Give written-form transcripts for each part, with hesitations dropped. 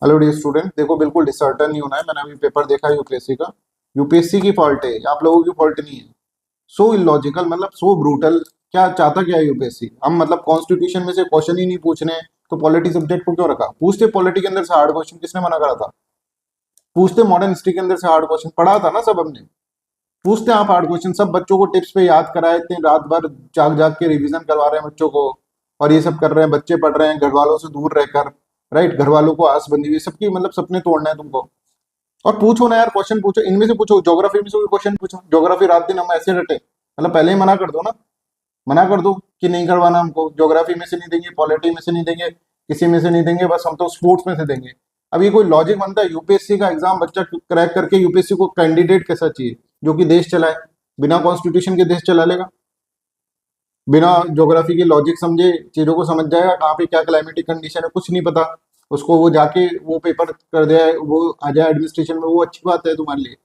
Hello dear student, देखो बिल्कुल डिसर्टन नहीं होना है। मैंने अभी पेपर देखा है यूपीएससी का। यूपीएससी की फॉल्ट है, आप लोगों की फॉल्ट नहीं है। सो इलॉजिकल, मतलब सो ब्रूटल। क्या चाहता क्या है यूपीएससी? हम मतलब कॉन्स्टिट्यूशन में से क्वेश्चन ही नहीं पूछने हैं, तो पॉलिटी सब्जेक्ट को क्यों रखा? पूछते पॉलिटी के अंदर से हार्ड क्वेश्चन, किसने मना करा था? पूछते मॉडर्न हिस्ट्री के अंदर से हार्ड क्वेश्चन, पढ़ा था ना सब हमने। पूछते आप हार्ड क्वेश्चन, सब बच्चों को टिप्स पे याद कराए, इतने रात भर जाग जाग के रिवीजन करवा रहे हैं बच्चों को। और ये सब कर रहे हैं, बच्चे पढ़ रहे हैं घर वालों से दूर रहकर। राइट, घर वालों को आस बंधी हुई, सबकी मतलब सपने तोड़ना है तुमको। और पूछो ना यार, क्वेश्चन पूछो, इनमें से पूछो, ज्योग्राफी में से कोई क्वेश्चन पूछो। ज्योग्राफी रात दिन हम ऐसे रटे, मतलब पहले ही मना कर दो ना। मना कर दो कि नहीं करवाना हमको, ज्योग्राफी में से नहीं देंगे, पॉलिटी में से नहीं देंगे, किसी में से नहीं देंगे, बस हम तो स्पोर्ट्स में से देंगे। अब ये कोई लॉजिक बनता है? यूपीएससी का एग्जाम बच्चा क्रैक करके यूपीएससी को कैंडिडेट कैसा चाहिए जो कि देश चलाए? बिना कॉन्स्टिट्यूशन के देश चला लेगा? बिना ज्योग्राफी के लॉजिक समझे चीजों को समझ जाएगा कहाँ पे क्या क्लाइमेटिक कंडीशन है, कुछ नहीं पता उसको। वो जाके वो पेपर कर दे, वो आ जाए एडमिनिस्ट्रेशन में, वो अच्छी बात है तुम्हारे लिए।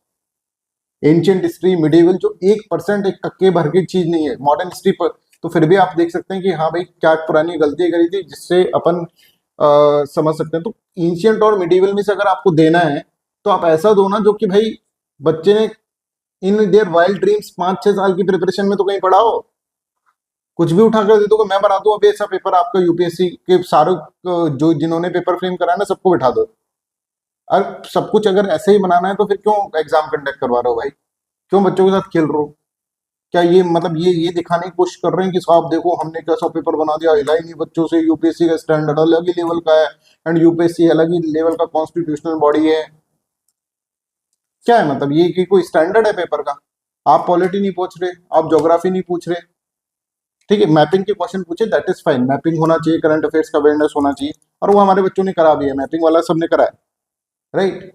एंशियंट हिस्ट्री, मिडिवल, जो 1% एक कक्के भर की चीज नहीं है मॉडर्न हिस्ट्री पर। तो फिर भी आप देख सकते हैं कि हाँ भाई, क्या पुरानी गलतियां करी थी जिससे अपन समझ सकते हैं। तो एंशियंट और मिडिवल में से अगर आपको देना है, तो आप ऐसा दो ना जो कि भाई बच्चे ने इन देयर वाइल्ड ड्रीम्स 5-6 साल की प्रिपरेशन में तो कहीं पढ़ा हो। कुछ भी उठा कर दे दो कि मैं बना दूं अभी ऐसा पेपर आपका यूपीएससी के सारे जो जिन्होंने पेपर फ्रेम करा है ना, सबको बिठा दो। और सब कुछ अगर ऐसे ही बनाना है तो फिर क्यों एग्जाम कंडक्ट करवा रहे हो भाई? क्यों बच्चों के साथ खेल रहे हो? क्या ये मतलब ये दिखाने की कोशिश कर रहे हैं कि साहब देखो हमने कैसा पेपर बना दिया, हिला ही नहीं बच्चों से, यूपीएससी का स्टैंडर्ड अलग ही लेवल का है, एंड यूपीएससी अलग ही लेवल का कॉन्स्टिट्यूशनल बॉडी है? क्या है मतलब ये कि कोई स्टैंडर्ड है पेपर का? आप पॉलिटी नहीं पूछ रहे, आप ज्योग्राफी नहीं पूछ रहे। ठीक है, मैपिंग के क्वेश्चन पूछे, दैट इज फाइन, मैपिंग होना चाहिए, करंट अफेयर्स का अवेयरनेस होना चाहिए, और वो हमारे बच्चों ने करा भी है, मैपिंग वाला सबने करा है। राइट।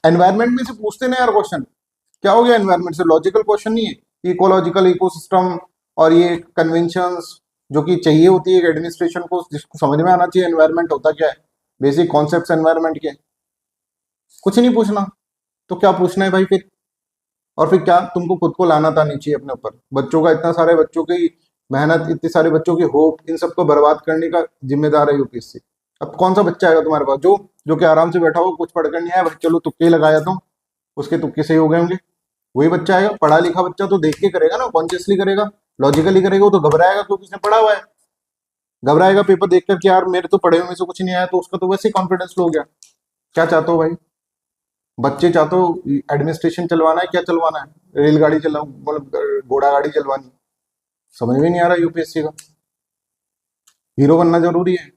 एनवायरमेंट में से पूछते ना यार क्वेश्चन। क्या हो गया एनवायरमेंट से? लॉजिकल क्वेश्चन नहीं है, इकोलॉजिकल, इकोसिस्टम, और ये कन्वेंशंस जो कि चाहिए होती है एडमिनिस्ट्रेशन को, जिसको समझ में आना चाहिए एनवायरमेंट होता क्या है, बेसिक कॉन्सेप्ट एनवायरमेंट के। कुछ नहीं पूछना, तो क्या पूछना है भाई फिर? और फिर क्या तुमको खुद को लाना था नीचे अपने ऊपर? बच्चों का इतना सारे बच्चों की मेहनत, इतने सारे बच्चों की होप, इन सबको बर्बाद करने का जिम्मेदार है यूपीएससी। अब कौन सा बच्चा आएगा तुम्हारे पास जो जो कि आराम से बैठा हो, कुछ पढ़कर नहीं आया, बस चलो तुक्के ही लगाया था, उसके तुक्के सही हो गए होंगे? वही बच्चा आएगा? पढ़ा लिखा बच्चा तो देख के करेगा ना, कॉन्शियसली करेगा, लॉजिकली करेगा। वो तो घबराएगा क्योंकि उसने पढ़ा हुआ है। घबराएगा पेपर देखकर कि यार मेरे तो पढ़े हुए में से कुछ नहीं आया, तो उसका तो वैसे ही कॉन्फिडेंस लो हो गया। क्या चाहते हो भाई? बच्चे चाहते हो एडमिनिस्ट्रेशन चलवाना है? क्या चलवाना है? रेलगाड़ी चला, मतलब घोड़ा गाड़ी चलवानी? समझ में नहीं आ रहा यूपीएससी का। हीरो बनना जरूरी है।